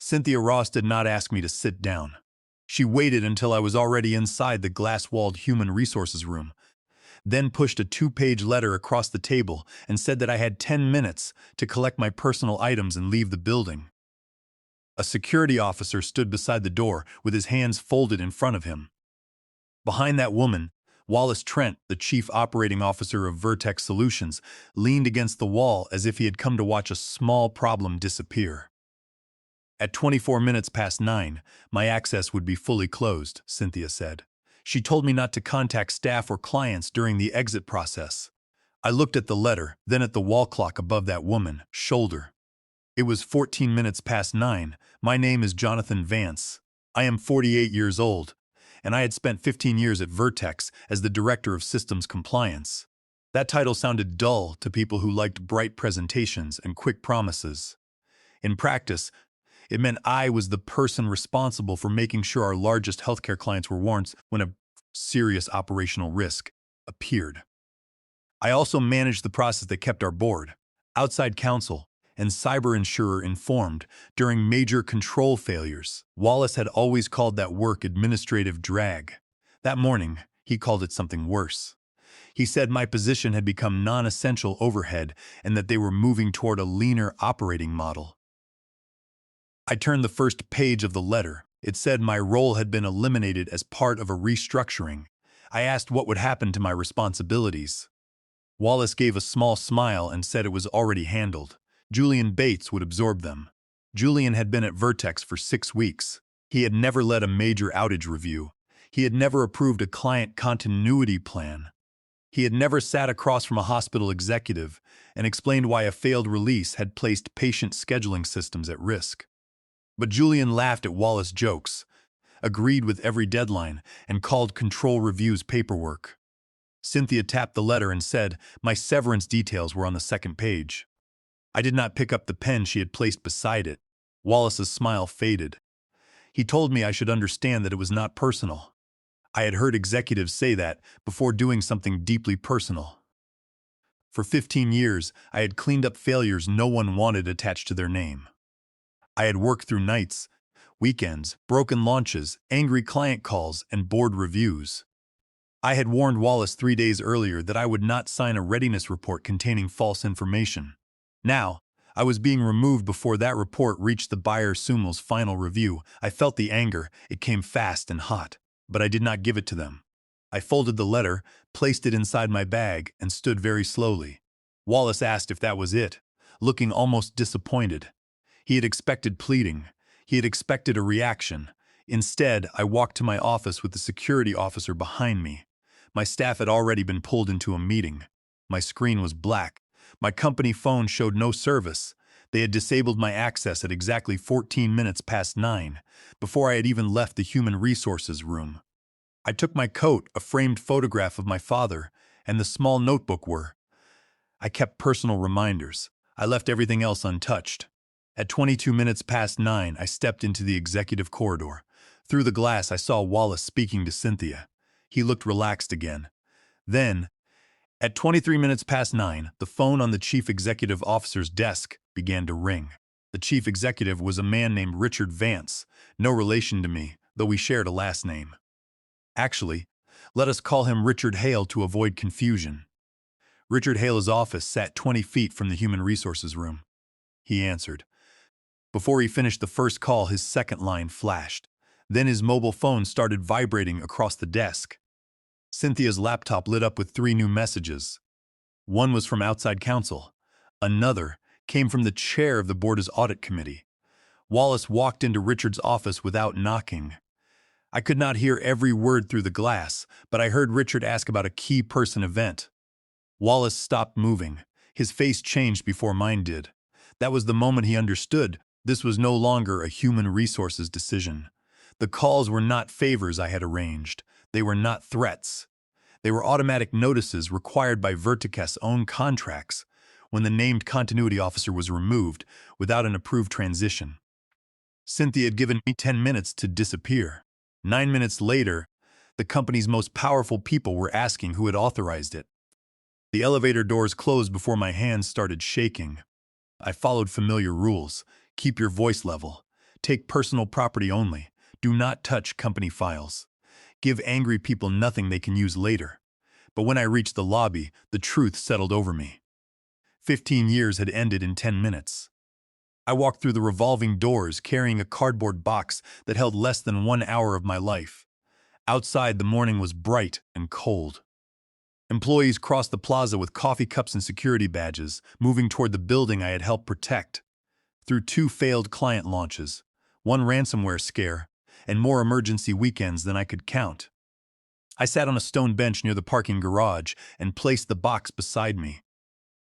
Cynthia Ross did not ask me to sit down. She waited until I was already inside the glass-walled human resources room, then pushed a 2-page letter across the table and said that I had 10 minutes to collect my personal items and leave the building. A security officer stood beside the door with his hands folded in front of him. Behind that woman, Wallace Trent, the chief operating officer of Vertex Solutions, leaned against the wall as if he had come to watch a small problem disappear. At 24 minutes past 9, my access would be fully closed, Cynthia said. She told me not to contact staff or clients during the exit process. I looked at the letter, then at the wall clock above that woman's shoulder. It was 14 minutes past 9. My name is Jonathan Vance. I am 48 years old, and I had spent 15 years at Vertex as the Director of Systems Compliance. That title sounded dull to people who liked bright presentations and quick promises. In practice, it meant I was the person responsible for making sure our largest healthcare clients were warned when a serious operational risk appeared. I also managed the process that kept our board, outside counsel, and cyber insurer informed during major control failures. Wallace had always called that work administrative drag. That morning, he called it something worse. He said my position had become non-essential overhead and that they were moving toward a leaner operating model. I turned the first page of the letter. It said my role had been eliminated as part of a restructuring. I asked what would happen to my responsibilities. Wallace gave a small smile and said it was already handled. Julian Bates would absorb them. Julian had been at Vertex for 6 weeks. He had never led a major outage review. He had never approved a client continuity plan. He had never sat across from a hospital executive and explained why a failed release had placed patient scheduling systems at risk. But Julian laughed at Wallace's jokes, agreed with every deadline, and called control reviews paperwork. Cynthia tapped the letter and said my severance details were on the second page. I did not pick up the pen she had placed beside it. Wallace's smile faded. He told me I should understand that it was not personal. I had heard executives say that before doing something deeply personal. For 15 years, I had cleaned up failures no one wanted attached to their name. I had worked through nights, weekends, broken launches, angry client calls, and board reviews. I had warned Wallace 3 days earlier that I would not sign a readiness report containing false information. Now, I was being removed before that report reached the buyer Sumal's final review. I felt the anger. It came fast and hot, but I did not give it to them. I folded the letter, placed it inside my bag, and stood very slowly. Wallace asked if that was it, looking almost disappointed. He had expected pleading. He had expected a reaction. Instead, I walked to my office with the security officer behind me. My staff had already been pulled into a meeting. My screen was black. My company phone showed no service. They had disabled my access at exactly 14 minutes past 9, before I had even left the human resources room. I took my coat, a framed photograph of my father, and the small notebook were. I kept personal reminders. I left everything else untouched. At 22 minutes past 9, I stepped into the executive corridor. Through the glass, I saw Wallace speaking to Cynthia. He looked relaxed again. Then, at 23 minutes past 9, the phone on the chief executive officer's desk began to ring. The chief executive was a man named Richard Vance, no relation to me, though we shared a last name. Actually, let us call him Richard Hale to avoid confusion. Richard Hale's office sat 20 feet from the human resources room. He answered. Before he finished the first call, his second line flashed. Then his mobile phone started vibrating across the desk. Cynthia's laptop lit up with 3 new messages. One was from outside counsel. Another came from the chair of the board's audit committee. Wallace walked into Richard's office without knocking. I could not hear every word through the glass, but I heard Richard ask about a key person event. Wallace stopped moving. His face changed before mine did. That was the moment he understood. This was no longer a human resources decision. The calls were not favors I had arranged. They were not threats. They were automatic notices required by Vertex's own contracts when the named continuity officer was removed without an approved transition. Cynthia had given me 10 minutes to disappear. 9 minutes later, the company's most powerful people were asking who had authorized it. The elevator doors closed before my hands started shaking. I followed familiar rules. Keep your voice level. Take personal property only. Do not touch company files. Give angry people nothing they can use later. But when I reached the lobby, the truth settled over me. 15 years had ended in 10 minutes. I walked through the revolving doors carrying a cardboard box that held less than 1 hour of my life. Outside, the morning was bright and cold. Employees crossed the plaza with coffee cups and security badges, moving toward the building I had helped protect. Through 2 failed client launches, 1 ransomware scare, and more emergency weekends than I could count, I sat on a stone bench near the parking garage and placed the box beside me.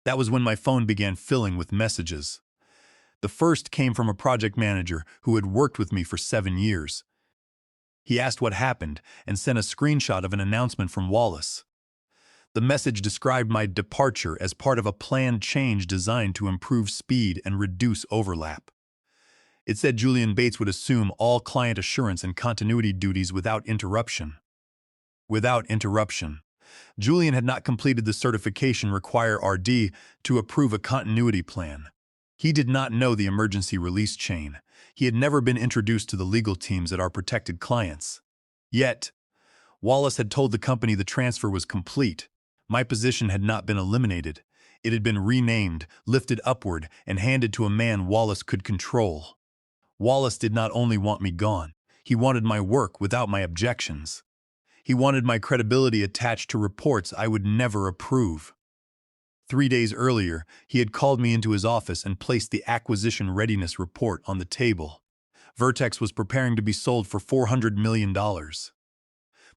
That was when my phone began filling with messages. The first came from a project manager who had worked with me for 7 years. He asked what happened and sent a screenshot of an announcement from Wallace. The message described my departure as part of a planned change designed to improve speed and reduce overlap. It said Julian Bates would assume all client assurance and continuity duties without interruption. Without interruption. Julian had not completed the certification required RD to approve a continuity plan. He did not know the emergency release chain. He had never been introduced to the legal teams at our protected clients. Yet, Wallace had told the company the transfer was complete. My position had not been eliminated. It had been renamed, lifted upward, and handed to a man Wallace could control. Wallace did not only want me gone, he wanted my work without my objections. He wanted my credibility attached to reports I would never approve. 3 days earlier, he had called me into his office and placed the acquisition readiness report on the table. Vertex was preparing to be sold for $400 million.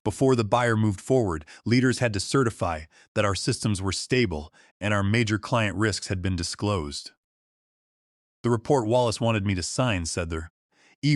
Before the buyer moved forward, leaders had to certify that our systems were stable and our major client risks had been disclosed. The report Wallace wanted me to sign said there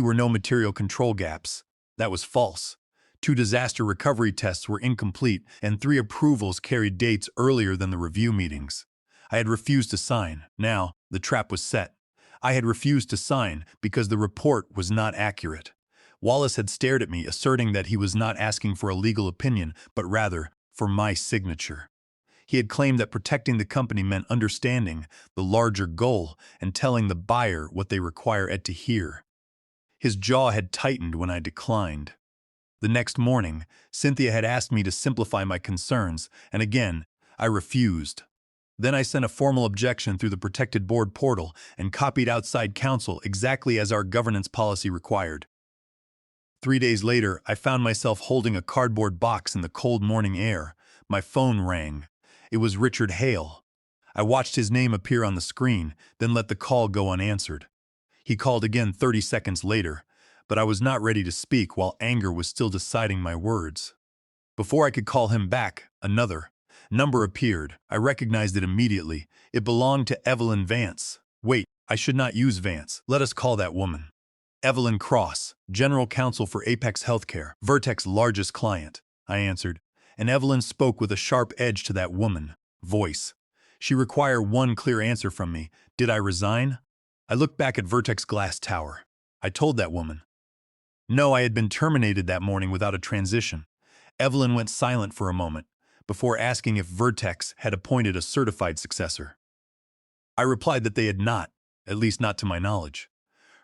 were no material control gaps. That was false. 2 disaster recovery tests were incomplete, and 3 approvals carried dates earlier than the review meetings. I had refused to sign. Now, the trap was set. I had refused to sign because the report was not accurate. Wallace had stared at me, asserting that he was not asking for a legal opinion, but rather for my signature. He had claimed that protecting the company meant understanding the larger goal and telling the buyer what they require it to hear. His jaw had tightened when I declined. The next morning, Cynthia had asked me to simplify my concerns, and again, I refused. Then I sent a formal objection through the protected board portal and copied outside counsel exactly as our governance policy required. 3 days later, I found myself holding a cardboard box in the cold morning air. My phone rang. It was Richard Hale. I watched his name appear on the screen, then let the call go unanswered. He called again 30 seconds later, but I was not ready to speak while anger was still deciding my words. Before I could call him back, another number appeared. I recognized it immediately. It belonged to Evelyn Vance. Wait, I should not use Vance. Let us call that woman Evelyn Cross, General Counsel for Apex Healthcare, Vertex's largest client, I answered, and Evelyn spoke with a sharp edge to that woman voice. She required one clear answer from me. Did I resign? I looked back at Vertex Glass Tower. I told that woman. No, I had been terminated that morning without a transition. Evelyn went silent for a moment, before asking if Vertex had appointed a certified successor. I replied that they had not, at least not to my knowledge.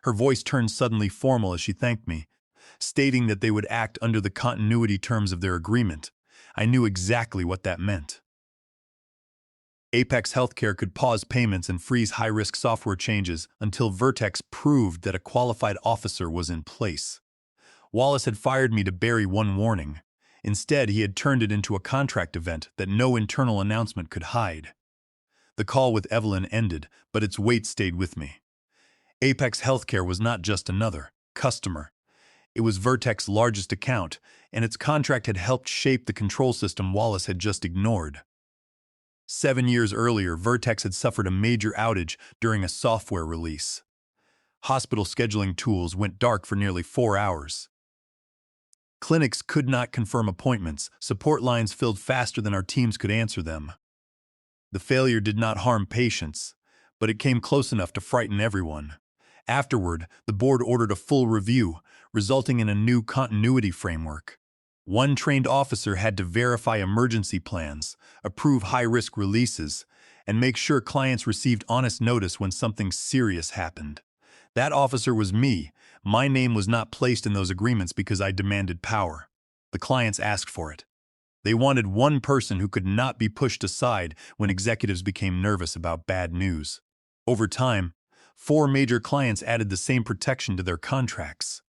Her voice turned suddenly formal as she thanked me, stating that they would act under the continuity terms of their agreement. I knew exactly what that meant. Apex Healthcare could pause payments and freeze high-risk software changes until Vertex proved that a qualified officer was in place. Wallace had fired me to bury one warning. Instead, he had turned it into a contract event that no internal announcement could hide. The call with Evelyn ended, but its weight stayed with me. Apex Healthcare was not just another customer. It was Vertex's largest account, and its contract had helped shape the control system Wallace had just ignored. 7 years earlier, Vertex had suffered a major outage during a software release. Hospital scheduling tools went dark for nearly 4 hours. Clinics could not confirm appointments, support lines filled faster than our teams could answer them. The failure did not harm patients, but it came close enough to frighten everyone. Afterward, the board ordered a full review, resulting in a new continuity framework. One trained officer had to verify emergency plans, approve high-risk releases, and make sure clients received honest notice when something serious happened. That officer was me. My name was not placed in those agreements because I demanded power. The clients asked for it. They wanted one person who could not be pushed aside when executives became nervous about bad news. Over time, 4 major clients added the same protection to their contracts.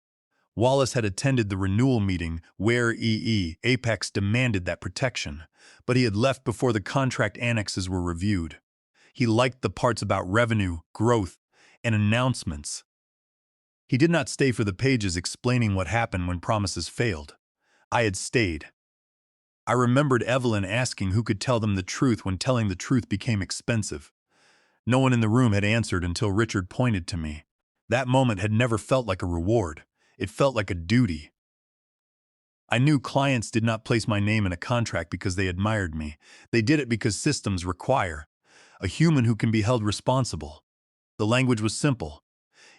Wallace had attended the renewal meeting where Apex demanded that protection, but he had left before the contract annexes were reviewed. He liked the parts about revenue, growth, and announcements. He did not stay for the pages explaining what happened when promises failed. I had stayed. I remembered Evelyn asking who could tell them the truth when telling the truth became expensive. No one in the room had answered until Richard pointed to me. That moment had never felt like a reward. It felt like a duty. I knew clients did not place my name in a contract because they admired me. They did it because systems require a human who can be held responsible. The language was simple.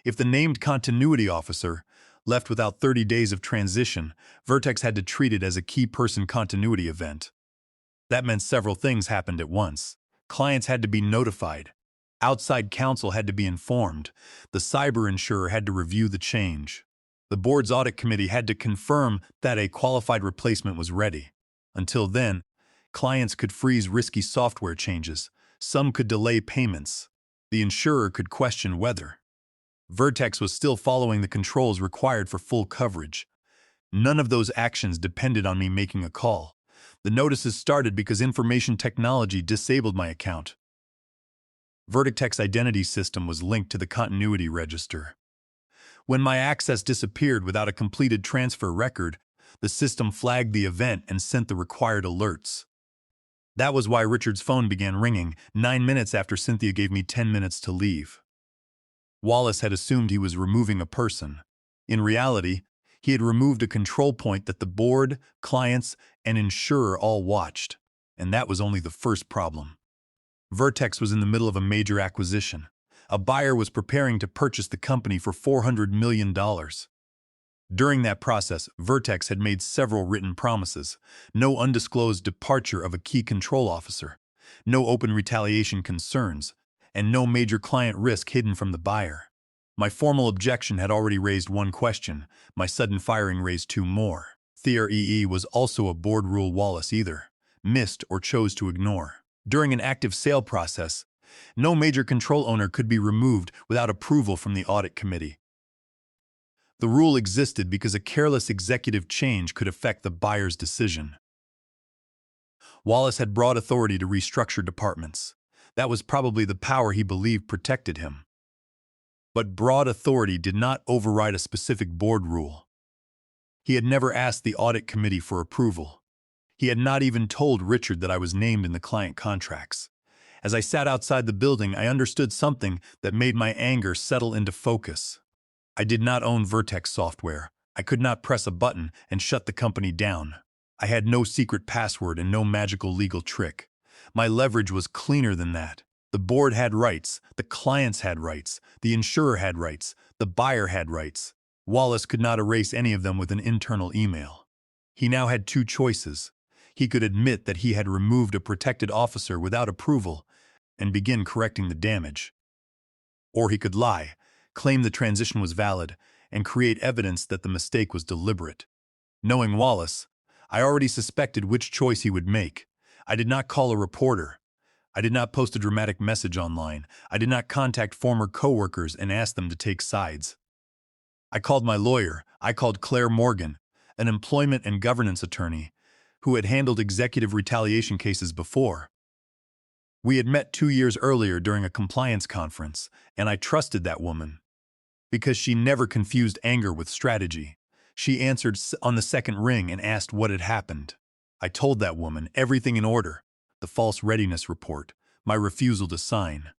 If the named continuity officer left without 30 days of transition, Vertex had to treat it as a key person continuity event. That meant several things happened at once. Clients had to be notified. Outside counsel had to be informed. The cyber insurer had to review the change. The board's audit committee had to confirm that a qualified replacement was ready. Until then, clients could freeze risky software changes. Some could delay payments. The insurer could question whether Vertex was still following the controls required for full coverage. None of those actions depended on me making a call. The notices started because information technology disabled my account. Vertex identity system was linked to the continuity register. When my access disappeared without a completed transfer record, the system flagged the event and sent the required alerts. That was why Richard's phone began ringing 9 minutes after Cynthia gave me 10 minutes to leave. Wallace had assumed he was removing a person. In reality, he had removed a control point that the board, clients, and insurer all watched. And that was only the first problem. Vertex was in the middle of a major acquisition. A buyer was preparing to purchase the company for $400 million. During that process, Vertex had made several written promises: no undisclosed departure of a key control officer, no open retaliation concerns, and no major client risk hidden from the buyer. My formal objection had already raised one question. My sudden firing raised 2 more. Thea was also a board rule Wallace either missed or chose to ignore. During an active sale process, no major control owner could be removed without approval from the audit committee. The rule existed because a careless executive change could affect the buyer's decision. Wallace had broad authority to restructure departments. That was probably the power he believed protected him. But broad authority did not override a specific board rule. He had never asked the audit committee for approval. He had not even told Richard that I was named in the client contracts. As I sat outside the building, I understood something that made my anger settle into focus. I did not own Vertex software. I could not press a button and shut the company down. I had no secret password and no magical legal trick. My leverage was cleaner than that. The board had rights, the clients had rights, the insurer had rights, the buyer had rights. Wallace could not erase any of them with an internal email. He now had 2 choices. He could admit that he had removed a protected officer without approval and begin correcting the damage. Or he could lie, claim the transition was valid, and create evidence that the mistake was deliberate. Knowing Wallace, I already suspected which choice he would make. I did not call a reporter. I did not post a dramatic message online. I did not contact former coworkers and ask them to take sides. I called my lawyer. I called Claire Morgan, an employment and governance attorney who had handled executive retaliation cases before. We had met 2 years earlier during a compliance conference, and I trusted that woman because she never confused anger with strategy. She answered on the second ring and asked what had happened. I told that woman everything in order: the false readiness report, my refusal to sign,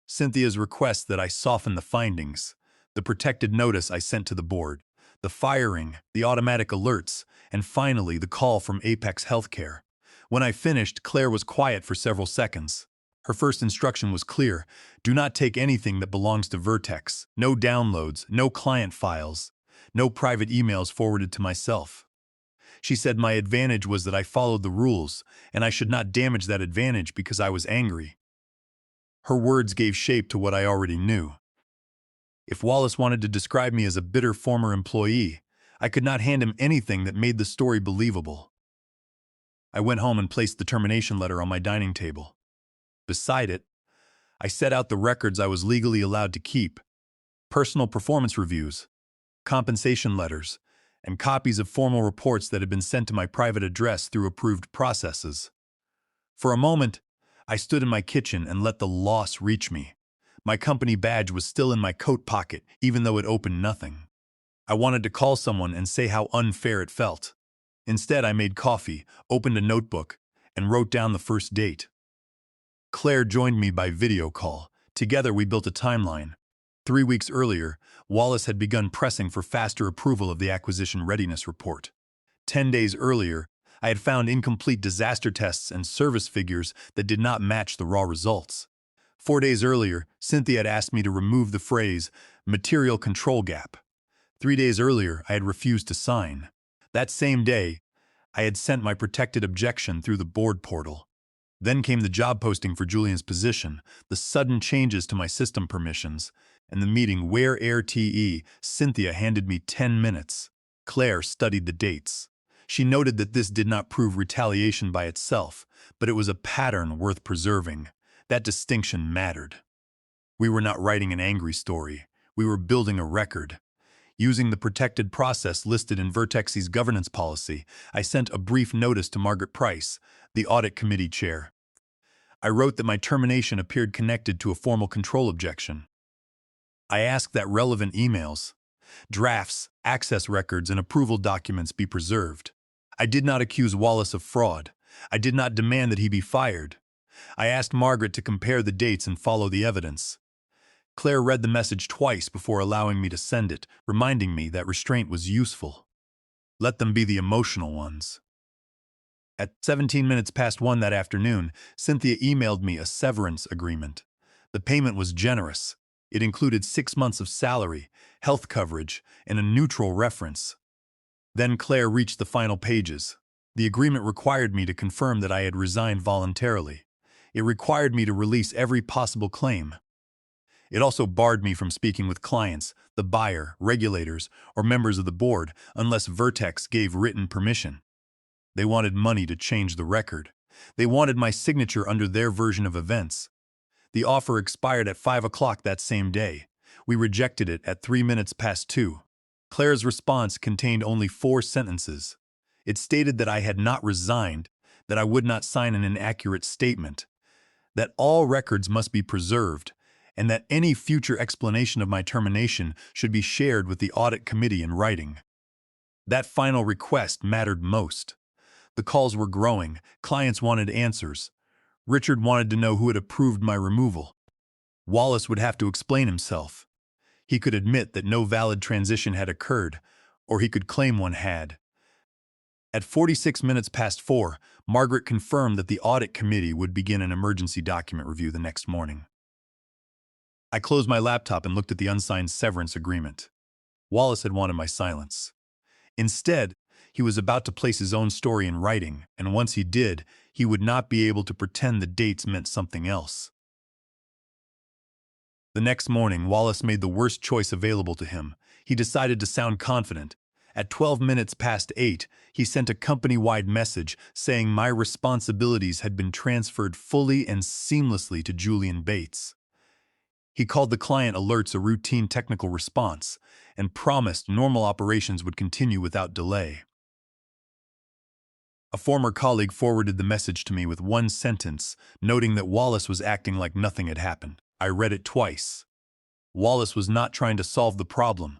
Cynthia's request that I soften the findings, the protected notice I sent to the board, the firing, the automatic alerts, and finally the call from Apex Healthcare. When I finished, Claire was quiet for several seconds. Her first instruction was clear: do not take anything that belongs to Vertex. No downloads, no client files, no private emails forwarded to myself. She said my advantage was that I followed the rules, and I should not damage that advantage because I was angry. Her words gave shape to what I already knew. If Wallace wanted to describe me as a bitter former employee, I could not hand him anything that made the story believable. I went home and placed the termination letter on my dining table. Beside it, I set out the records I was legally allowed to keep: personal performance reviews, compensation letters, and copies of formal reports that had been sent to my private address through approved processes. For a moment, I stood in my kitchen and let the loss reach me. My company badge was still in my coat pocket, even though it opened nothing. I wanted to call someone and say how unfair it felt. Instead, I made coffee, opened a notebook, and wrote down the first date. Claire joined me by video call. Together, we built a timeline. 3 weeks earlier, Wallace had begun pressing for faster approval of the acquisition readiness report. 10 days earlier, I had found incomplete disaster tests and service figures that did not match the raw results. 4 days earlier, Cynthia had asked me to remove the phrase material control gap. 3 days earlier, I had refused to sign. That same day, I had sent my protected objection through the board portal. Then came the job posting for Julian's position, the sudden changes to my system permissions, and the meeting where Cynthia handed me 10 minutes. Claire studied the dates. She noted that this did not prove retaliation by itself, but it was a pattern worth preserving. That distinction mattered. We were not writing an angry story. We were building a record. Using the protected process listed in Vertex's governance policy, I sent a brief notice to Margaret Price, the audit committee chair. I wrote that my termination appeared connected to a formal control objection. I asked that relevant emails, drafts, access records, and approval documents be preserved. I did not accuse Wallace of fraud. I did not demand that he be fired. I asked Margaret to compare the dates and follow the evidence. Claire read the message twice before allowing me to send it, reminding me that restraint was useful. Let them be the emotional ones. At 17 minutes past 1 that afternoon, Cynthia emailed me a severance agreement. The payment was generous. It included 6 months of salary, health coverage, and a neutral reference. Then Claire reached the final pages. The agreement required me to confirm that I had resigned voluntarily. It required me to release every possible claim. It also barred me from speaking with clients, the buyer, regulators, or members of the board unless Vertex gave written permission. They wanted money to change the record. They wanted my signature under their version of events. The offer expired at 5 o'clock that same day. We rejected it at 3 minutes past 2. Claire's response contained only 4 sentences. It stated that I had not resigned, that I would not sign an inaccurate statement, that all records must be preserved, and that any future explanation of my termination should be shared with the audit committee in writing. That final request mattered most. The calls were growing. Clients wanted answers. Richard wanted to know who had approved my removal. Wallace would have to explain himself. He could admit that no valid transition had occurred, or he could claim one had. At 46 minutes past 4, Margaret confirmed that the audit committee would begin an emergency document review the next morning. I closed my laptop and looked at the unsigned severance agreement. Wallace had wanted my silence. Instead, he was about to place his own story in writing, and once he did, he would not be able to pretend the dates meant something else. The next morning, Wallace made the worst choice available to him. He decided to sound confident. At 12 minutes past 8, he sent a company-wide message saying my responsibilities had been transferred fully and seamlessly to Julian Bates. He called the client alerts a routine technical response and promised normal operations would continue without delay. A former colleague forwarded the message to me with one sentence, noting that Wallace was acting like nothing had happened. I read it twice. Wallace was not trying to solve the problem.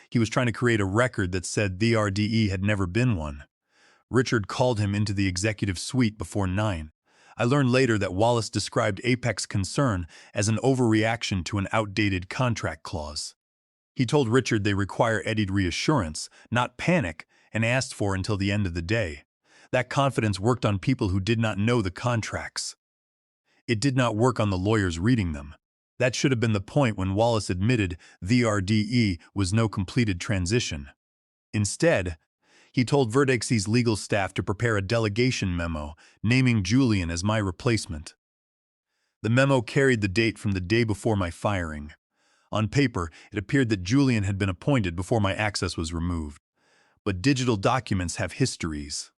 He was trying to create a record that said the RDE had never been one. Richard called him into the executive suite before 9. I learned later that Wallace described Apex concern as an overreaction to an outdated contract clause. He told Richard they require eddied reassurance, not panic, and asked for until the end of the day. That confidence worked on people who did not know the contracts. It did not work on the lawyers reading them. That should have been the point when Wallace admitted the RDE was no completed transition. Instead, he told Vertex's legal staff to prepare a delegation memo naming Julian as my replacement. The memo carried the date from the day before my firing. On paper, it appeared that Julian had been appointed before my access was removed. But digital documents have histories.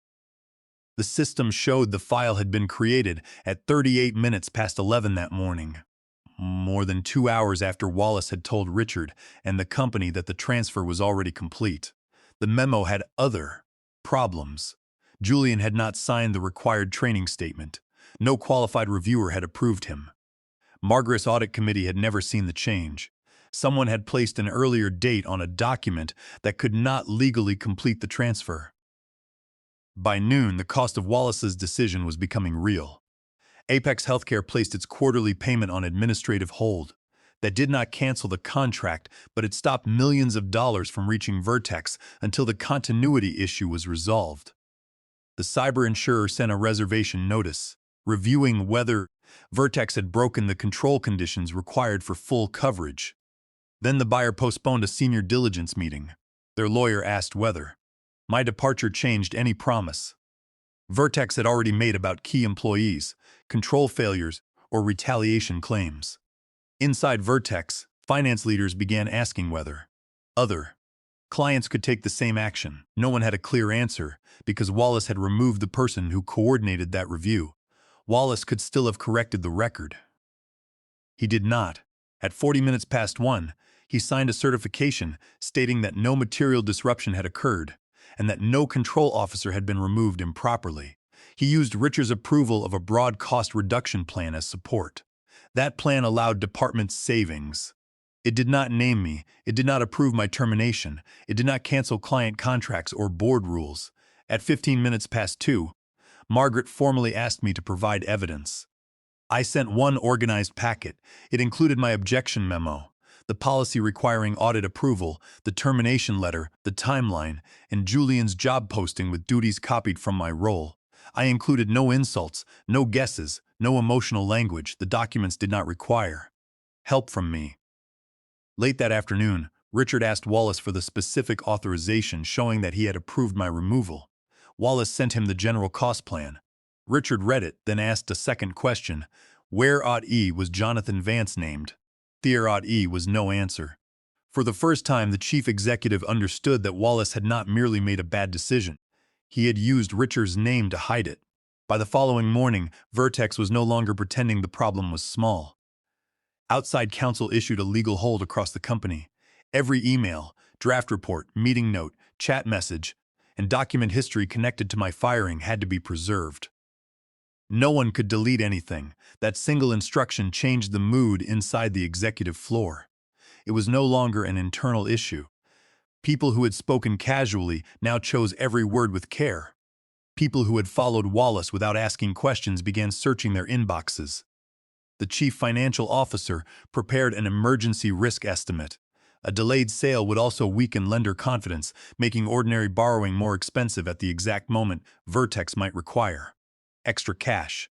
The system showed the file had been created at 38 minutes past 11 that morning, more than 2 hours after Wallace had told Richard and the company that the transfer was already complete. The memo had other problems. Julian had not signed the required training statement. No qualified reviewer had approved him. Margaret's audit committee had never seen the change. Someone had placed an earlier date on a document that could not legally complete the transfer. By noon, the cost of Wallace's decision was becoming real. Apex Healthcare placed its quarterly payment on administrative hold. That did not cancel the contract, but it stopped millions of dollars from reaching Vertex until the continuity issue was resolved. The cyber insurer sent a reservation notice, reviewing whether Vertex had broken the control conditions required for full coverage. Then the buyer postponed a senior diligence meeting. Their lawyer asked whether my departure changed any promise Vertex had already made about key employees, control failures, or retaliation claims. Inside Vertex, finance leaders began asking whether other clients could take the same action. No one had a clear answer because Wallace had removed the person who coordinated that review. Wallace could still have corrected the record. He did not. At 40 minutes past 1, he signed a certification stating that no material disruption had occurred and that no control officer had been removed improperly. He used Richard's approval of a broad cost reduction plan as support. That plan allowed department savings. It did not name me, it did not approve my termination, it did not cancel client contracts or board rules. At 15 minutes past 2, Margaret formally asked me to provide evidence. I sent one organized packet. It included my objection memo, the policy requiring audit approval, the termination letter, the timeline, and Julian's job posting with duties copied from my role. I included no insults, no guesses, no emotional language the documents did not require. Help from me. Late that afternoon, Richard asked Wallace for the specific authorization showing that he had approved my removal. Wallace sent him the general cost plan. Richard read it, then asked a second question. Where @E was Jonathan Vance named? There @E was no answer. For the first time, the chief executive understood that Wallace had not merely made a bad decision. He had used Richard's name to hide it. By the following morning, Vertex was no longer pretending the problem was small. Outside counsel issued a legal hold across the company. Every email, draft report, meeting note, chat message, and document history connected to my firing had to be preserved. No one could delete anything. That single instruction changed the mood inside the executive floor. It was no longer an internal issue. People who had spoken casually now chose every word with care. People who had followed Wallace without asking questions began searching their inboxes. The chief financial officer prepared an emergency risk estimate. A delayed sale would also weaken lender confidence, making ordinary borrowing more expensive at the exact moment Vertex might require extra cash.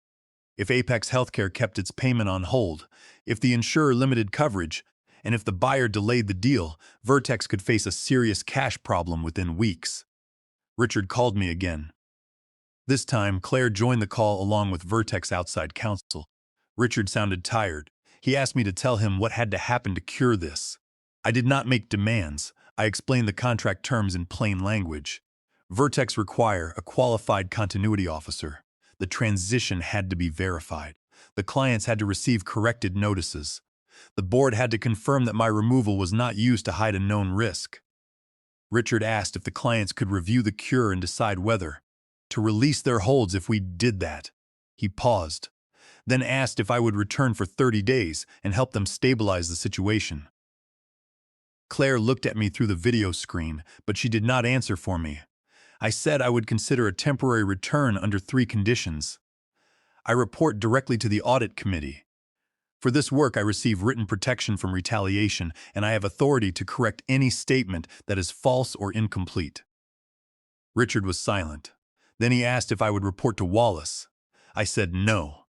If Apex Healthcare kept its payment on hold, if the insurer limited coverage, and if the buyer delayed the deal, Vertex could face a serious cash problem within weeks. Richard called me again. This time, Claire joined the call along with Vertex outside counsel. Richard sounded tired. He asked me to tell him what had to happen to cure this. I did not make demands. I explained the contract terms in plain language. Vertex require a qualified continuity officer. The transition had to be verified. The clients had to receive corrected notices. The board had to confirm that my removal was not used to hide a known risk. Richard asked if the clients could review the cure and decide whether to release their holds if we did that. He paused, then asked if I would return for 30 days and help them stabilize the situation. Claire looked at me through the video screen, but she did not answer for me. I said I would consider a temporary return under 3 conditions. I report directly to the audit committee. For this work, I receive written protection from retaliation, and I have authority to correct any statement that is false or incomplete. Richard was silent. Then he asked if I would report to Wallace. I said no.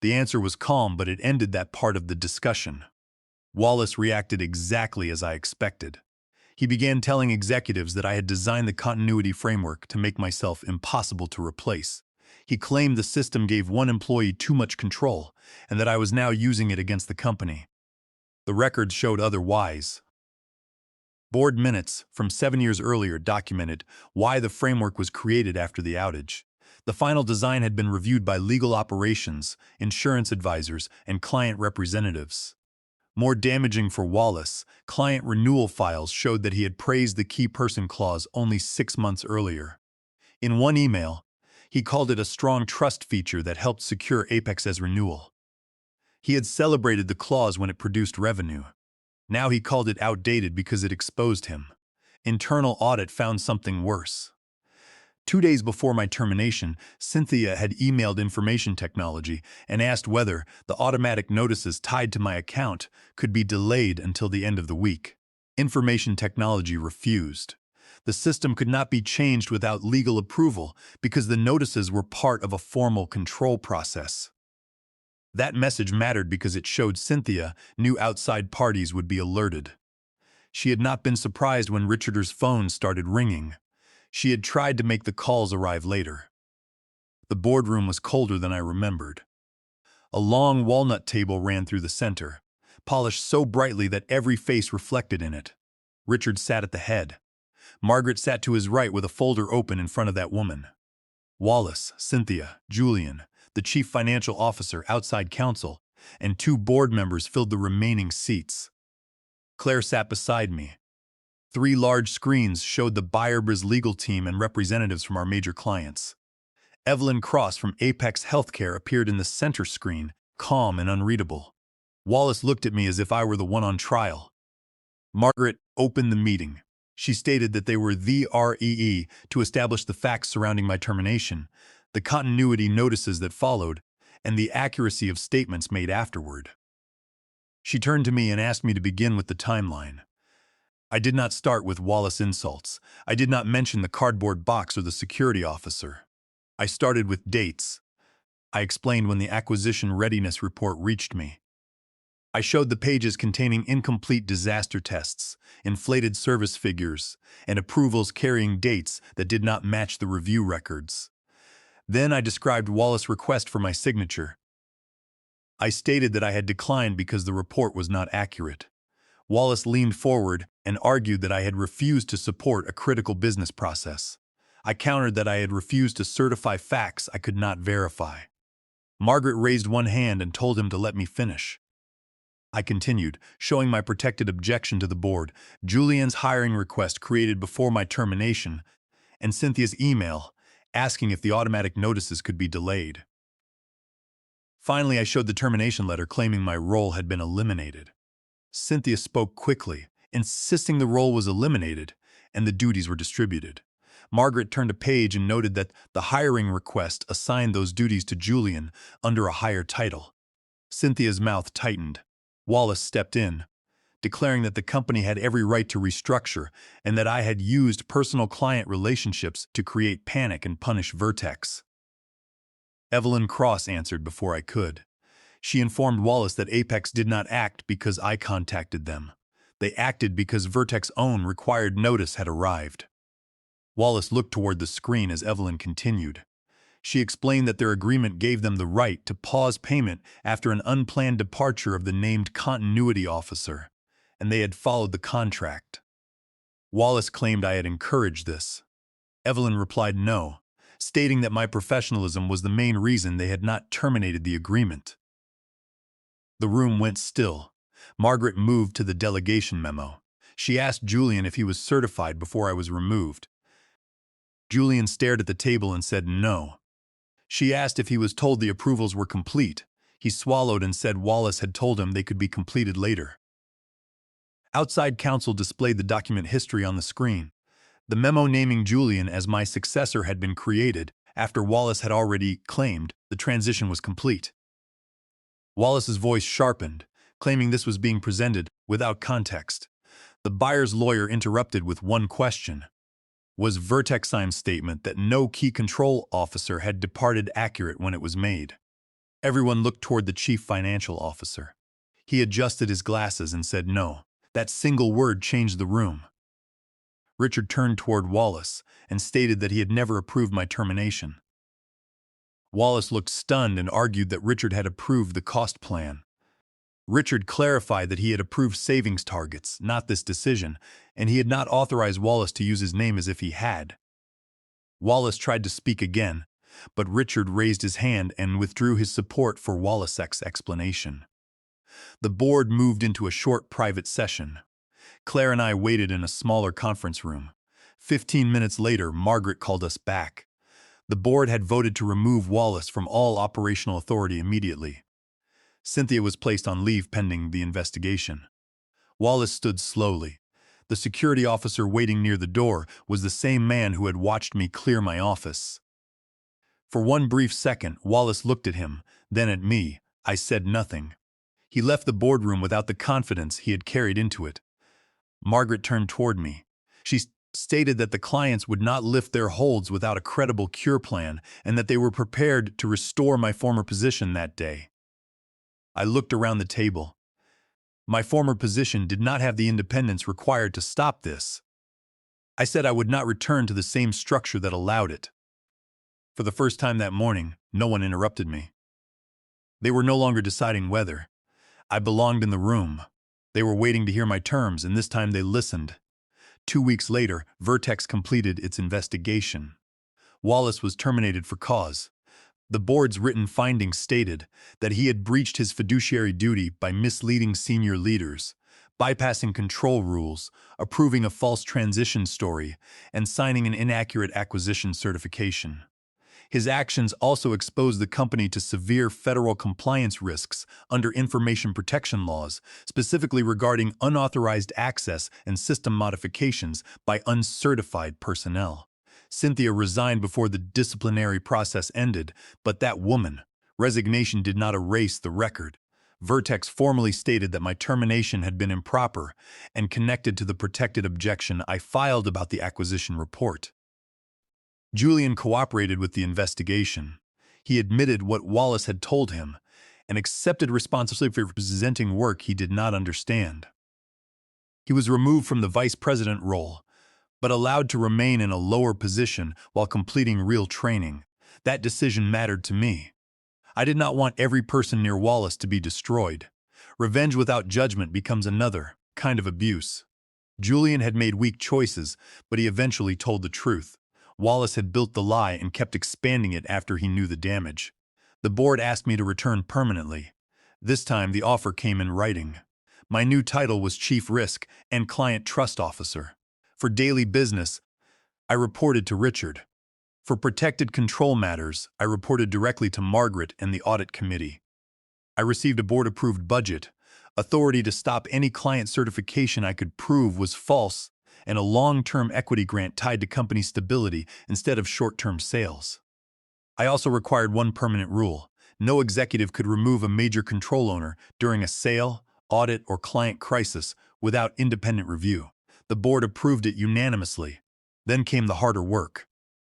The answer was calm, but it ended that part of the discussion. Wallace reacted exactly as I expected. He began telling executives that I had designed the continuity framework to make myself impossible to replace. He claimed the system gave one employee too much control and that I was now using it against the company. The records showed otherwise. Board minutes from 7 years earlier documented why the framework was created after the outage. The final design had been reviewed by legal operations, insurance advisors, and client representatives. More damaging for Wallace, client renewal files showed that he had praised the key person clause only 6 months earlier. In one email, he called it a strong trust feature that helped secure Apex's renewal. He had celebrated the clause when it produced revenue. Now he called it outdated because it exposed him. Internal audit found something worse. 2 days before my termination, Cynthia had emailed information technology and asked whether the automatic notices tied to my account could be delayed until the end of the week. Information technology refused. The system could not be changed without legal approval because the notices were part of a formal control process. That message mattered because it showed Cynthia knew outside parties would be alerted. She had not been surprised when Richarder's phone started ringing. She had tried to make the calls arrive later. The boardroom was colder than I remembered. A long walnut table ran through the center, polished so brightly that every face reflected in it. Richard sat at the head. Margaret sat to his right with a folder open in front of that woman. Wallace, Cynthia, Julian, the chief financial officer, outside counsel, and 2 board members filled the remaining seats. Claire sat beside me. 3 large screens showed the Buyer-Bris legal team and representatives from our major clients. Evelyn Cross from Apex Healthcare appeared in the center screen, calm and unreadable. Wallace looked at me as if I were the one on trial. Margaret opened the meeting. She stated that they were the REE to establish the facts surrounding my termination, the continuity notices that followed, and the accuracy of statements made afterward. She turned to me and asked me to begin with the timeline. I did not start with Wallace insults. I did not mention the cardboard box or the security officer. I started with dates. I explained when the acquisition readiness report reached me. I showed the pages containing incomplete disaster tests, inflated service figures, and approvals carrying dates that did not match the review records. Then I described Wallace's request for my signature. I stated that I had declined because the report was not accurate. Wallace leaned forward and argued that I had refused to support a critical business process. I countered that I had refused to certify facts I could not verify. Margaret raised one hand and told him to let me finish. I continued, showing my protected objection to the board, Julian's hiring request created before my termination, and Cynthia's email asking if the automatic notices could be delayed. Finally, I showed the termination letter claiming my role had been eliminated. Cynthia spoke quickly, insisting the role was eliminated and the duties were distributed. Margaret turned a page and noted that the hiring request assigned those duties to Julian under a higher title. Cynthia's mouth tightened. Wallace stepped in, declaring that the company had every right to restructure and that I had used personal client relationships to create panic and punish Vertex. Evelyn Cross answered before I could. She informed Wallace that Apex did not act because I contacted them. They acted because Vertex's own required notice had arrived. Wallace looked toward the screen as Evelyn continued. She explained that their agreement gave them the right to pause payment after an unplanned departure of the named continuity officer, and they had followed the contract. Wallace claimed I had encouraged this. Evelyn replied no, stating that my professionalism was the main reason they had not terminated the agreement. The room went still. Margaret moved to the delegation memo. She asked Julian if he was certified before I was removed. Julian stared at the table and said no. She asked if he was told the approvals were complete. He swallowed and said Wallace had told him they could be completed later. Outside counsel displayed the document history on the screen. The memo naming Julian as my successor had been created after Wallace had already claimed the transition was complete. Wallace's voice sharpened, claiming this was being presented without context. The buyer's lawyer interrupted with one question. Was Vertex's statement that no key control officer had departed accurate when it was made? Everyone looked toward the chief financial officer. He adjusted his glasses and said no. That single word changed the room. Richard turned toward Wallace and stated that he had never approved my termination. Wallace looked stunned and argued that Richard had approved the cost plan. Richard clarified that he had approved savings targets, not this decision, and he had not authorized Wallace to use his name as if he had. Wallace tried to speak again, but Richard raised his hand and withdrew his support for Wallace's explanation. The board moved into a short private session. Claire and I waited in a smaller conference room. 15 minutes later, Margaret called us back. The board had voted to remove Wallace from all operational authority immediately. Cynthia was placed on leave pending the investigation. Wallace stood slowly. The security officer waiting near the door was the same man who had watched me clear my office. For one brief second, Wallace looked at him, then at me. I said nothing. He left the boardroom without the confidence he had carried into it. Margaret turned toward me. She stated that the clients would not lift their holds without a credible cure plan and that they were prepared to restore my former position that day. I looked around the table. My former position did not have the independence required to stop this. I said I would not return to the same structure that allowed it. For the first time that morning, no one interrupted me. They were no longer deciding whether I belonged in the room. They were waiting to hear my terms, and this time they listened. 2 weeks later, Vertex completed its investigation. Wallace was terminated for cause. The board's written findings stated that he had breached his fiduciary duty by misleading senior leaders, bypassing control rules, approving a false transition story, and signing an inaccurate acquisition certification. His actions also exposed the company to severe federal compliance risks under information protection laws, specifically regarding unauthorized access and system modifications by uncertified personnel. Cynthia resigned before the disciplinary process ended, but that woman's resignation did not erase the record. Vertex formally stated that my termination had been improper and connected to the protected objection I filed about the acquisition report. Julian cooperated with the investigation. He admitted what Wallace had told him and accepted responsibility for presenting work he did not understand. He was removed from the vice president role, but allowed to remain in a lower position while completing real training. That decision mattered to me. I did not want every person near Wallace to be destroyed. Revenge without judgment becomes another kind of abuse. Julian had made weak choices, but he eventually told the truth. Wallace had built the lie and kept expanding it after he knew the damage. The board asked me to return permanently. This time the offer came in writing. My new title was Chief Risk and Client Trust Officer. For daily business, I reported to Richard. For protected control matters, I reported directly to Margaret and the audit committee. I received a board-approved budget, authority to stop any client certification I could prove was false, and a long-term equity grant tied to company stability instead of short-term sales. I also required one permanent rule. No executive could remove a major control owner during a sale, audit, or client crisis without independent review. The board approved it unanimously. Then came the harder work.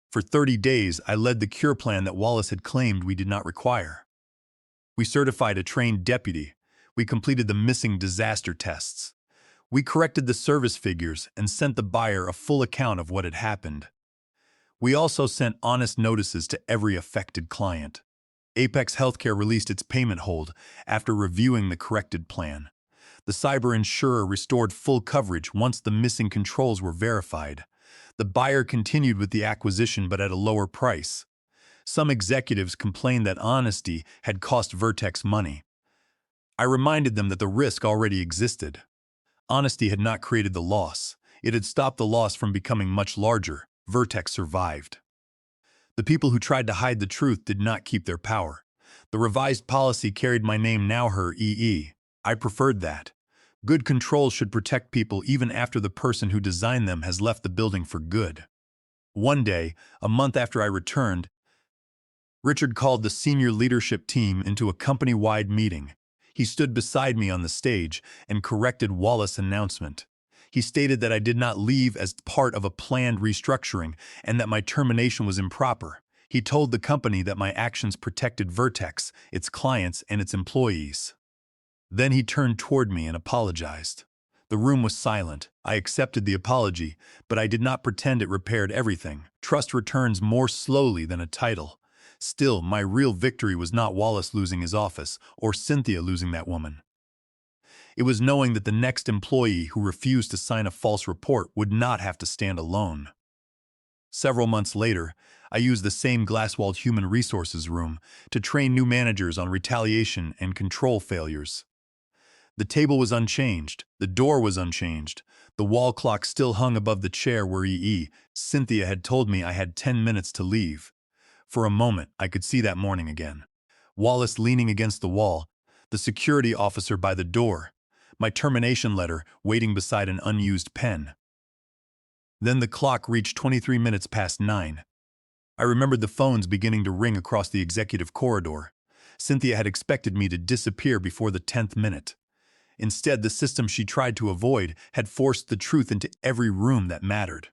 For 30 days, I led the cure plan that Wallace had claimed we did not require. We certified a trained deputy. We completed the missing disaster tests. We corrected the service figures and sent the buyer a full account of what had happened. We also sent honest notices to every affected client. Apex Healthcare released its payment hold after reviewing the corrected plan. The cyber insurer restored full coverage once the missing controls were verified. The buyer continued with the acquisition but at a lower price. Some executives complained that honesty had cost Vertex money. I reminded them that the risk already existed. Honesty had not created the loss. It had stopped the loss from becoming much larger. Vertex survived. The people who tried to hide the truth did not keep their power. The revised policy carried my name now her EE. I preferred that. Good controls should protect people even after the person who designed them has left the building for good. One day, a month after I returned, Richard called the senior leadership team into a company-wide meeting. He stood beside me on the stage and corrected Wallace's announcement. He stated that I did not leave as part of a planned restructuring and that my termination was improper. He told the company that my actions protected Vertex, its clients, and its employees. Then he turned toward me and apologized. The room was silent. I accepted the apology, but I did not pretend it repaired everything. Trust returns more slowly than a title. Still, my real victory was not Wallace losing his office or Cynthia losing that woman. It was knowing that the next employee who refused to sign a false report would not have to stand alone. Several months later, I used the same glass-walled human resources room to train new managers on retaliation and control failures. The table was unchanged, the door was unchanged, the wall clock still hung above the chair where Cynthia had told me I had 10 minutes to leave. For a moment, I could see that morning again. Wallace leaning against the wall, the security officer by the door, my termination letter waiting beside an unused pen. Then the clock reached 23 minutes past 9. I remembered the phones beginning to ring across the executive corridor. Cynthia had expected me to disappear before the 10th minute. Instead, the system she tried to avoid had forced the truth into every room that mattered.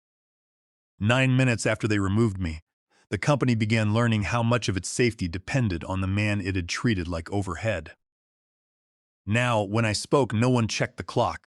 9 minutes after they removed me, the company began learning how much of its safety depended on the man it had treated like overhead. Now, when I spoke, no one checked the clock.